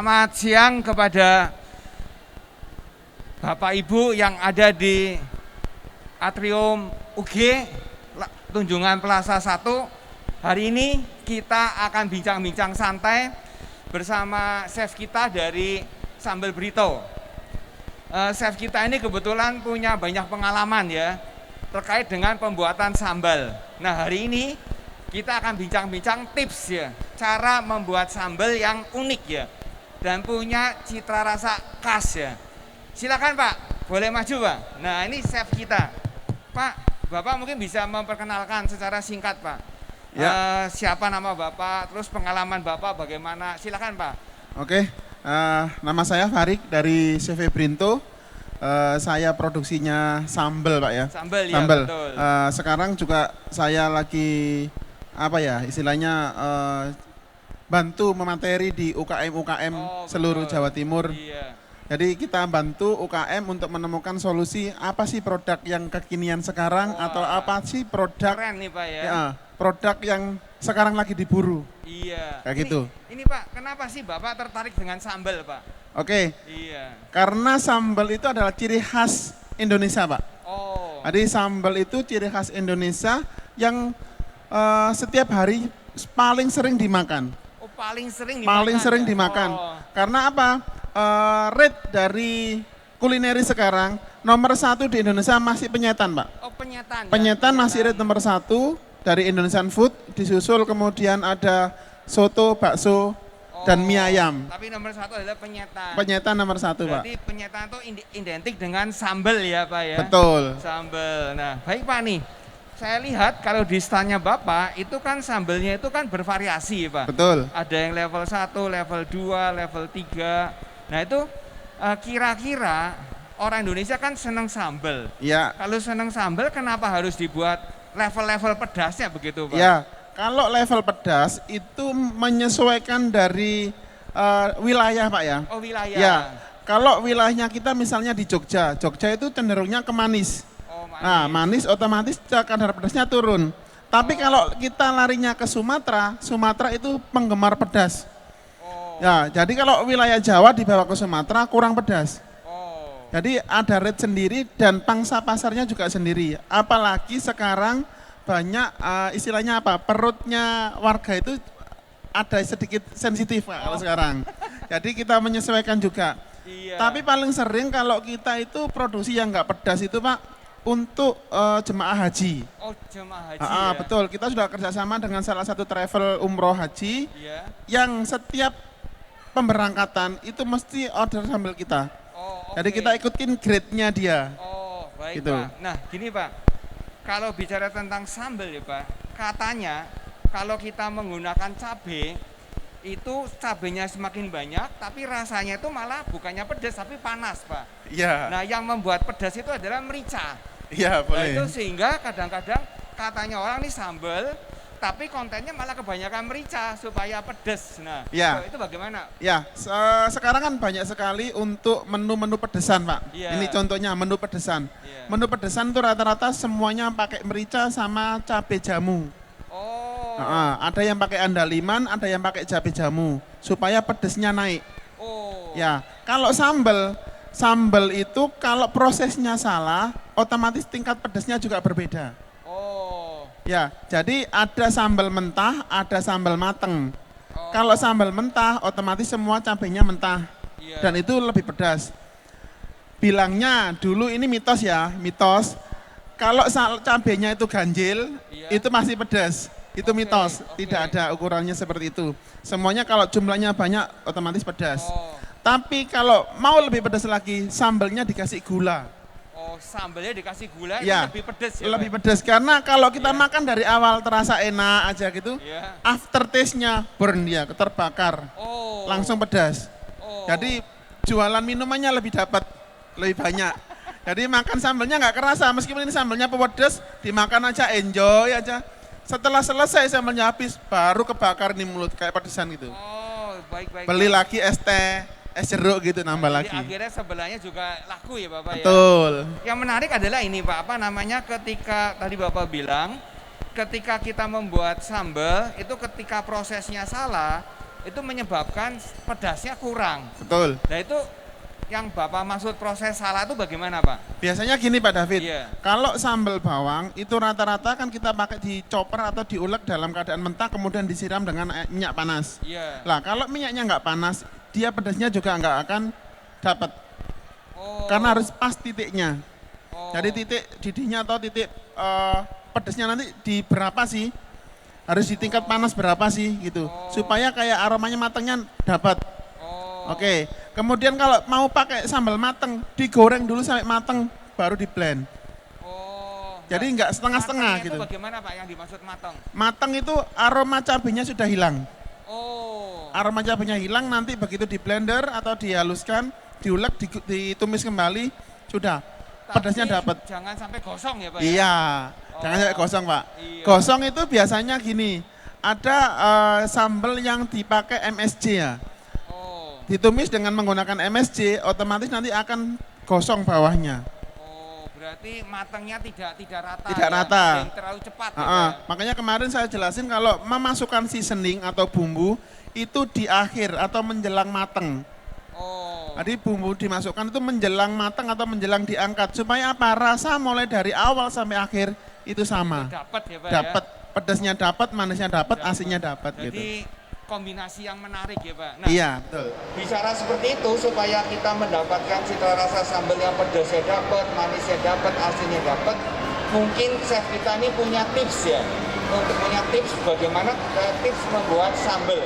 Selamat siang kepada Bapak Ibu yang ada di Atrium UG Tunjungan Plaza 1. Hari ini kita akan bincang-bincang santai bersama chef kita dari Sambal Brito. Chef kita ini kebetulan punya banyak pengalaman ya terkait dengan pembuatan sambal. Nah, hari ini kita akan bincang-bincang tips ya, cara membuat sambal yang unik ya, dan punya citra rasa khas ya. Silakan Pak, boleh maju Pak. Nah ini chef kita. Pak, Bapak mungkin bisa memperkenalkan secara singkat Pak. Ya. Siapa nama Bapak, terus pengalaman Bapak bagaimana, silakan Pak. Oke, nama saya Farik dari Chef Brinto. Saya produksinya sambal Pak ya. Sambal ya, betul. Sekarang juga saya lagi istilahnya bantu memateri di UKM seluruh betul. Jawa Timur. Iya. Jadi kita bantu UKM untuk menemukan solusi apa sih produk yang kekinian sekarang atau apa sih produk keren nih Pak ya. Produk yang sekarang lagi diburu. Iya. Kayak gitu. Ini Pak, kenapa sih Bapak tertarik dengan sambal Pak? Oke. Iya. Karena sambal itu adalah ciri khas Indonesia Pak. Oh. Jadi sambal itu ciri khas Indonesia yang setiap hari paling sering dimakan. Oh, paling sering dimakan. Paling sering ya? dimakan. Oh. Karena apa? Rate dari kulineri sekarang nomor 1 di Indonesia masih penyetan Pak. Oh, penyetan. Penyetan masih rate nomor 1 dari Indonesian food, disusul kemudian ada soto, bakso, dan mie ayam. Tapi nomor 1 adalah penyetan. Penyetan nomor 1 Pak. Berarti penyetan itu identik dengan sambal ya Pak ya? Betul. Sambal. Nah baik Pak nih, saya lihat kalau di standnya Bapak itu kan sambalnya itu kan bervariasi Pak. Betul. Ada yang level 1, level 2, level 3. Nah itu kira-kira orang Indonesia kan senang sambal. Iya. Kalau senang sambal kenapa harus dibuat level-level pedasnya begitu Pak? Ya, kalau level pedas itu menyesuaikan dari wilayah Pak ya. Oh wilayah. Ya, kalau wilayahnya kita misalnya di Jogja, Jogja itu cenderungnya ke manis. Oh, manis. Nah, manis otomatis kadar pedasnya turun. Tapi kalau kita larinya ke Sumatera, Sumatera itu penggemar pedas. Ya, jadi kalau wilayah Jawa dibawa ke Sumatera kurang pedas. Oh. Jadi ada rate sendiri dan pangsa pasarnya juga sendiri. Apalagi sekarang banyak istilahnya apa, perutnya warga itu ada sedikit sensitif Pak, kalau sekarang. Jadi kita menyesuaikan juga. Iya. Tapi paling sering kalau kita itu produksi yang nggak pedas itu Pak untuk jemaah haji. Oh jemaah haji ya? Betul, kita sudah kerjasama dengan salah satu travel umroh haji yang setiap pemberangkatan itu mesti order sambal kita. Oh, Jadi kita ikutin grade-nya dia. Oh baik gitu. Pak. Nah gini Pak, kalau bicara tentang sambal ya Pak, katanya kalau kita menggunakan cabai itu cabenya semakin banyak tapi rasanya itu malah bukannya pedas tapi panas Pak. Iya. Nah yang membuat pedas itu adalah merica. Iya Nah boleh. itu sehingga kadang-kadang katanya orang nih sambal tapi kontennya malah kebanyakan merica supaya pedas. Nah Ya. itu bagaimana? Ya, sekarang kan banyak sekali untuk menu-menu pedesan Pak. Ya. Ini contohnya menu pedesan. Ya. Menu pedesan itu rata-rata semuanya pakai merica sama cabai jamu. Oh. Ada yang pakai andaliman, ada yang pakai cabai jamu supaya pedesnya naik. Oh. Ya, kalau sambal itu kalau prosesnya salah, otomatis tingkat pedesnya juga berbeda. Oh. Ya, jadi ada sambal mentah, ada sambal mateng. Oh. Kalau sambal mentah, otomatis semua cabenya mentah. Iya. Dan itu lebih pedas. Bilangnya dulu ini mitos ya, mitos. Kalau cabenya itu ganjil, Iya. itu masih pedas. Itu mitos, tidak ada ukurannya seperti itu. Semuanya kalau jumlahnya banyak, otomatis pedas. Oh. Tapi kalau mau lebih pedas lagi, sambalnya dikasih gula. Oh, sambalnya dikasih gula Ya, itu lebih pedas ya? lebih Pak? pedas karena kalau kita Iya. makan dari awal terasa enak aja gitu, Iya. aftertaste-nya burn dia, terbakar, Oh. langsung pedas. Oh. Jadi jualan minumannya lebih dapat, lebih banyak. Jadi makan sambalnya nggak kerasa, meskipun ini sambalnya pedas, dimakan aja enjoy aja. Setelah selesai sambalnya habis, baru kebakar nih mulut kayak pedesan gitu. Oh, baik. Beli lagi es teh, es jeruk gitu nambah Jadi lagi. akhirnya sebelahnya juga laku ya Bapak ya? Betul. Yang menarik adalah ini Pak, apa namanya ketika tadi Bapak bilang, ketika kita membuat sambal, itu ketika prosesnya salah, itu menyebabkan pedasnya kurang. Betul. Nah itu yang Bapak maksud proses salah itu bagaimana Pak? Biasanya gini Pak David, Iya. kalau sambal bawang itu rata-rata kan kita pakai di chopper atau diulek dalam keadaan mentah kemudian disiram dengan minyak panas. Iya. Lah kalau minyaknya nggak panas, dia pedasnya juga nggak akan dapat. Oh. Karena harus pas titiknya. Oh. Jadi titik didihnya atau titik pedasnya nanti di berapa sih? Harus di tingkat panas berapa sih gitu. Supaya kayak aromanya matangnya dapat. Oh. Oke. Kemudian kalau mau pakai sambal mateng, digoreng dulu sampai mateng baru di blend. Oh. Jadi nggak setengah-setengah matangnya gitu. Itu bagaimana Pak yang dimaksud matang? Mateng itu aroma cabenya sudah hilang. Oh. Aroma cabenya hilang, nanti begitu di blender atau dihaluskan, diulek, ditumis kembali, sudah. Pedasnya Tapi dapat. Jangan sampai gosong ya Pak? Iya, jangan sampai gosong Pak. Iya. Gosong itu biasanya gini, ada sambal yang dipakai MSG ya. Oh. Ditumis dengan menggunakan MSG, otomatis nanti akan gosong bawahnya. Oh, berarti matangnya tidak rata. Tidak ya? rata. Yang terlalu cepat. Makanya kemarin saya jelasin kalau memasukkan seasoning atau bumbu itu di akhir atau menjelang mateng. Oh. Jadi bumbu dimasukkan itu menjelang mateng atau menjelang diangkat supaya apa? Rasa mulai dari awal sampai akhir itu sama. Dapat ya Pak Dapat ya? pedasnya dapat, manisnya dapat, asinnya dapat gitu. Jadi kombinasi yang menarik ya Pak. Nah, Iya, betul. bicara seperti itu supaya kita mendapatkan cita rasa sambal yang pedasnya dapat, manisnya dapat, asinnya dapat. Mungkin chef kita ini punya tips ya. Untuk punya tips bagaimana tips membuat sambal.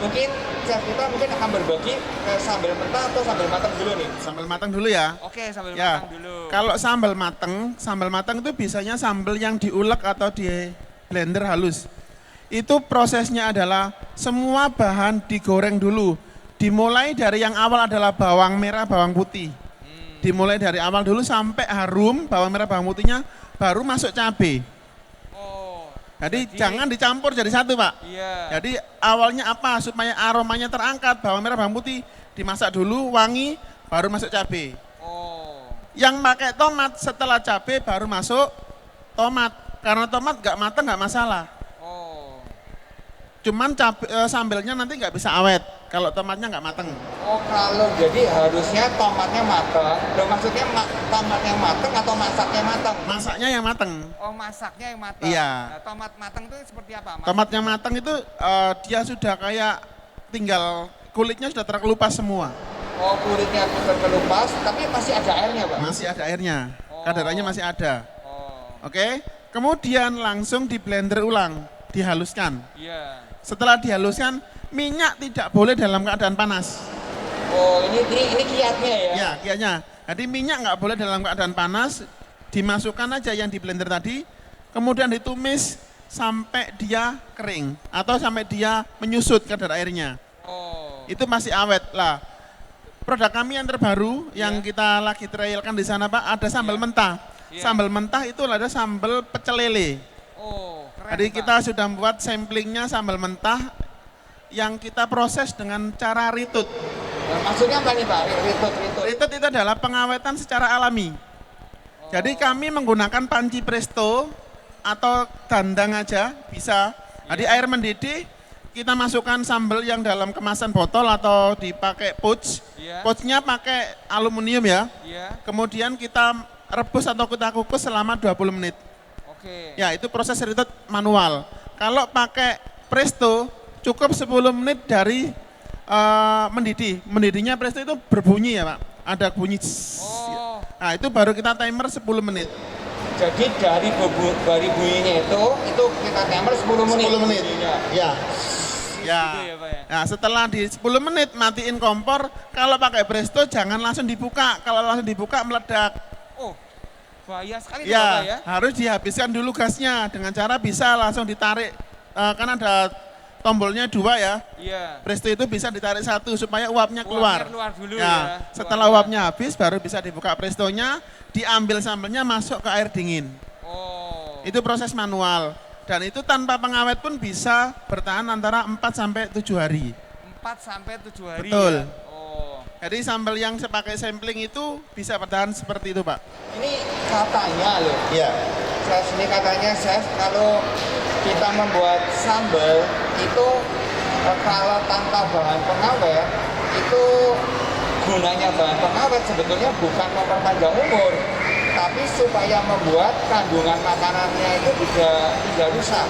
Mungkin chef kita akan berbagi ke sambal mentah atau sambal matang dulu nih. Sambal matang dulu ya. Oke, sambal Ya, matang dulu. kalau sambal matang itu biasanya sambal yang diulek atau di blender halus. Itu prosesnya adalah semua bahan digoreng dulu. Dimulai dari yang awal adalah bawang merah, bawang putih. Dimulai dari awal dulu sampai harum bawang merah, bawang putihnya, baru masuk cabai. Oh. Jadi jangan dicampur jadi satu Pak. Iya. Jadi awalnya apa? Supaya aromanya terangkat, bawang merah, bawang putih dimasak dulu, wangi, baru masuk cabai. Oh. Yang pakai tomat setelah cabai baru masuk tomat. Karena tomat nggak matang nggak masalah. Oh. Cuman sambelnya nanti nggak bisa awet kalau tomatnya nggak matang. Oh, kalau jadi harusnya tomatnya matang. Loh, maksudnya tomatnya matang atau masaknya matang? Masaknya yang matang. Oh, masaknya yang matang. Iya. Nah, tomat matang itu seperti apa? Tomatnya matang itu dia sudah kayak tinggal kulitnya sudah terkelupas semua. Oh, kulitnya terkelupas, tapi masih ada airnya, Pak? Masih ada airnya. Kadar airnya masih ada. Oh. Oke. Kemudian langsung di blender ulang, dihaluskan. Iya. Setelah dihaluskan, minyak tidak boleh dalam keadaan panas. Oh, ini kiatnya ya? Ya, kiatnya. Jadi minyak nggak boleh dalam keadaan panas, dimasukkan aja yang di blender tadi, kemudian ditumis sampai dia kering atau sampai dia menyusut kadar airnya. Oh. Itu masih awet lah. Produk kami yang terbaru yang kita lagi trialkan di sana Pak, ada sambal mentah. Sambal mentah itu ada sambal pecel lele. Oh, keren. Jadi Pak. kita sudah membuat samplingnya sambal mentah yang kita proses dengan cara ritut. Nah, maksudnya apa nih Pak? Ritut. Ritut itu adalah pengawetan secara alami. Jadi kami menggunakan panci presto atau dandang aja bisa. Jadi air mendidih, kita masukkan sambal yang dalam kemasan botol atau dipakai pouch. Iya. Pouchnya pakai aluminium ya. Iya. Kemudian kita rebus atau kita kukus selama 20 menit. Oke. Ya, itu proses ritut manual. Kalau pakai presto, cukup 10 menit dari mendidih. Mendidihnya presto itu berbunyi ya Pak. Ada bunyi. Oh. Nah, itu baru kita timer 10 menit. Jadi dari bunyinya itu kita timer 10 menit. 10 menit. Bunyinya. Ya. Gitu Ya. ya Pak ya? Nah, setelah di 10 menit matiin kompor, kalau pakai presto jangan langsung dibuka. Kalau langsung dibuka meledak. Oh, bahaya sekali tuh, Pak ya. Ya, harus dihabiskan dulu gasnya dengan cara bisa langsung ditarik. Kan ada tombolnya 2 ya. Iya. Presto itu bisa ditarik 1 supaya uapnya keluar. Uapnya keluar dulu Ya, ya. setelah uapnya habis baru bisa dibuka prestonya, diambil sambelnya masuk ke air dingin. Oh. Itu proses manual. Dan itu tanpa pengawet pun bisa bertahan antara 4 sampai 7 hari. 4 sampai 7 hari. Betul. Ya? Oh. Jadi sambal yang pakai sampling itu bisa bertahan seperti itu, Pak. Ini katanya loh. Iya. Chef ini katanya chef kalau kita membuat sambal itu Kalau tanpa bahan pengawet itu gunanya bahan pengawet sebetulnya bukan memperpanjang umur, tapi supaya membuat kandungan makanannya itu tidak rusak.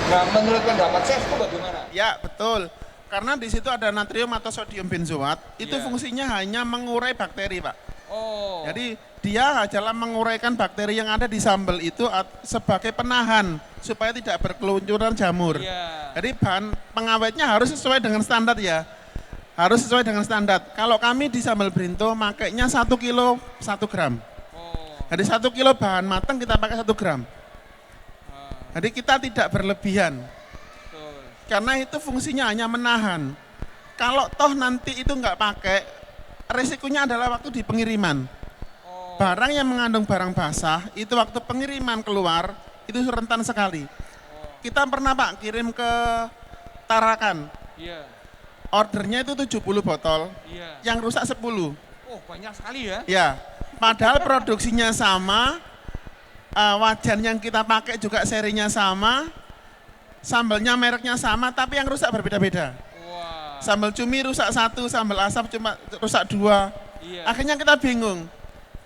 Nah, menurut pendapat saya itu bagaimana? Ya, betul. Karena di situ ada natrium atau sodium benzoat, itu Iya. fungsinya hanya mengurai bakteri, Pak. Oh. Jadi dia adalah menguraikan bakteri yang ada di sambal itu sebagai penahan supaya tidak berkeluncuran jamur. Iya. Jadi bahan pengawetnya harus sesuai dengan standar ya. Harus sesuai dengan standar. Kalau kami di sambal Brinto makainya 1 kilo 1 gram. Oh. Jadi 1 kilo bahan matang kita pakai 1 gram. Ah, Jadi kita tidak berlebihan. betul. Karena itu fungsinya hanya menahan. Kalau toh nanti itu nggak pakai, resikonya adalah waktu di pengiriman. Oh. Barang yang mengandung barang basah, itu waktu pengiriman keluar, itu rentan sekali. Kita pernah Pak kirim ke Tarakan, Iya. ordernya itu 70 botol, Iya. yang rusak 10. Oh, banyak sekali ya. Ya, padahal produksinya sama, wajan yang kita pakai juga serinya sama, sambalnya mereknya sama, tapi yang rusak berbeda-beda. Wah. Sambal cumi rusak 1, sambal asap cuma rusak 2. Iya. Akhirnya kita bingung,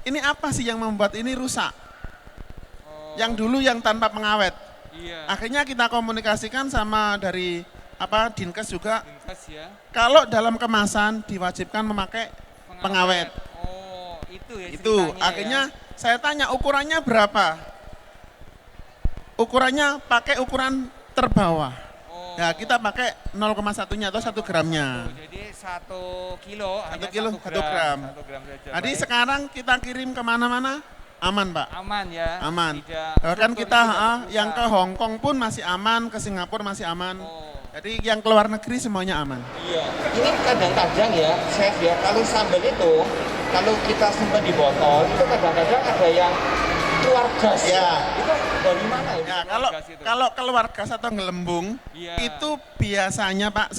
ini apa sih yang membuat ini rusak? Oh. Yang dulu yang tanpa pengawet. Iya. Akhirnya kita komunikasikan sama dari Dinkes juga, Bengkas ya. kalau dalam kemasan diwajibkan memakai pengawet. Oh, itu ya Itu ceritanya akhirnya ya. saya tanya ukurannya berapa? Ukurannya pakai ukuran terbawah. Oh. Ya kita pakai 0,1-nya atau 1 gramnya. Oh, jadi 1 kilo hanya 1 kilo, 1 1 gram. 1 gram saja. Jadi Baik. sekarang kita kirim kemana-mana aman Pak. Aman ya. Aman. Tidak, Bahkan strukturnya kita tidak yang ke rusak. Hong Kong pun masih aman, ke Singapura masih aman. Oh. Jadi yang keluar negeri semuanya aman. Iya, ini kadang-kadang ya, chef ya, kalau sambal itu, kalau kita simpan di botol, itu kadang-kadang ada yang keluar gas. Ya. Itu dari mana ya? Ya, keluar gas itu? kalau keluar gas atau ngelembung, Iya. itu biasanya Pak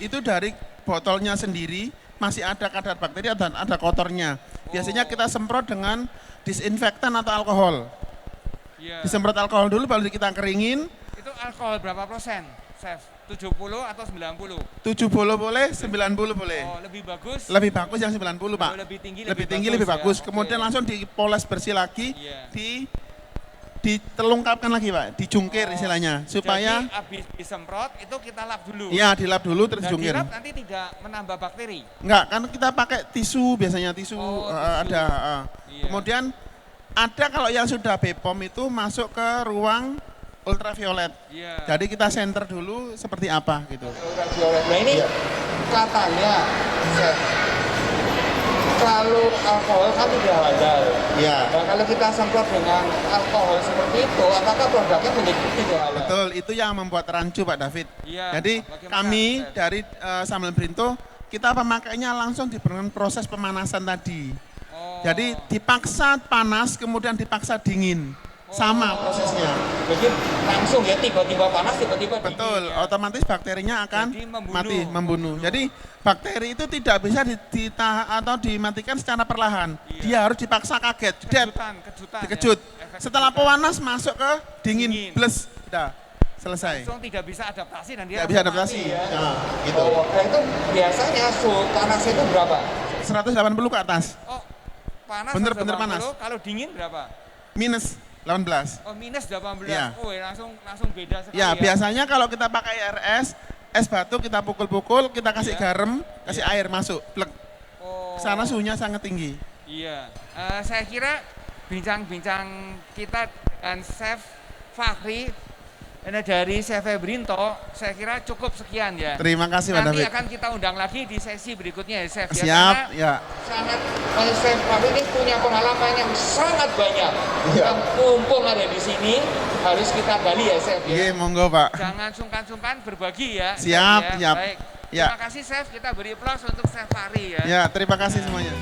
itu dari botolnya sendiri masih ada kadar bakteri dan ada kotornya. Biasanya kita semprot dengan disinfektan atau alkohol. Iya. Disemprot alkohol dulu baru kita keringin. Itu alkohol berapa persen, chef? 70 atau 90? 70 boleh, 90 boleh. Oh, lebih bagus? Lebih bagus yang 90 Pak. Oh, lebih tinggi, Lebih tinggi lebih bagus. ya? Kemudian Oke. langsung dipoles bersih lagi, Iya. ditelungkapkan lagi Pak, dijungkir Oh, istilahnya supaya jadi habis disemprot itu kita lap dulu. iya dilap dulu terus Dan jungkir. dilap nanti tidak menambah bakteri. Enggak, kan kita pakai tisu biasanya tisu, Oh, tisu. ada. Iya. Kemudian ada kalau yang sudah BPOM itu masuk ke ruang ultraviolet. Iya. Jadi kita center dulu seperti apa gitu. Ultraviolet. Nah ini Iya. katanya, chef, kalau alkohol kan tidak halal. Iya. Nah kalau kita semprot dengan alkohol seperti itu, apakah produknya menjadi tidak halal? Betul, itu yang membuat rancu Pak David. Iya. Jadi Bagaimana, kami chef? dari Sambal Brinto, kita pemakainya langsung diberikan proses pemanasan tadi. Oh. Jadi dipaksa panas, kemudian dipaksa dingin. Sama prosesnya. Jadi langsung ya tiba-tiba panas, tiba-tiba Betul, dingin, ya. otomatis bakterinya akan Jadi membunuh. mati, membunuh. Jadi bakteri itu tidak bisa ditahan atau dimatikan secara perlahan. Iya. Dia harus dipaksa kaget, dead, Kejutan. dikejut. Ya. Efek Setelah kejutan. panas masuk ke dingin, Dingin. plus, udah selesai. Langsung tidak bisa adaptasi dan dia Tidak bisa langsung adaptasi. mati, ya. Nah, gitu. Oh, nah itu biasanya suhu panasnya itu berapa? 180 ke atas, Oh, panas Bener-bener 180, panas. Kalau dingin berapa? minus 18. Oh, minus 18. Iya. Oh, langsung beda sekali Ya, biasanya kalau kita pakai es batu kita pukul-pukul, kita kasih Iya. garam, kasih air masuk, plek. Oh. Sana suhunya sangat tinggi. Iya. Saya kira bincang-bincang kita dengan Chef Fahri ini dari Chef Brinto, saya kira cukup sekian ya. Terima kasih Pak Nanti David. akan kita undang lagi di sesi berikutnya ya Chef. Ya, Siap, karena ya. sangat Chef Fahri ini punya pengalaman yang sangat banyak. Iya. Yang mumpung ada di sini harus kita gali ya Chef Iya, ya. monggo Pak. Jangan sungkan-sungkan berbagi ya. Siap, Chef, ya. siap. Baik. Ya. Terima kasih Chef, kita beri aplaus untuk Chef Fahri ya. Ya, terima kasih semuanya.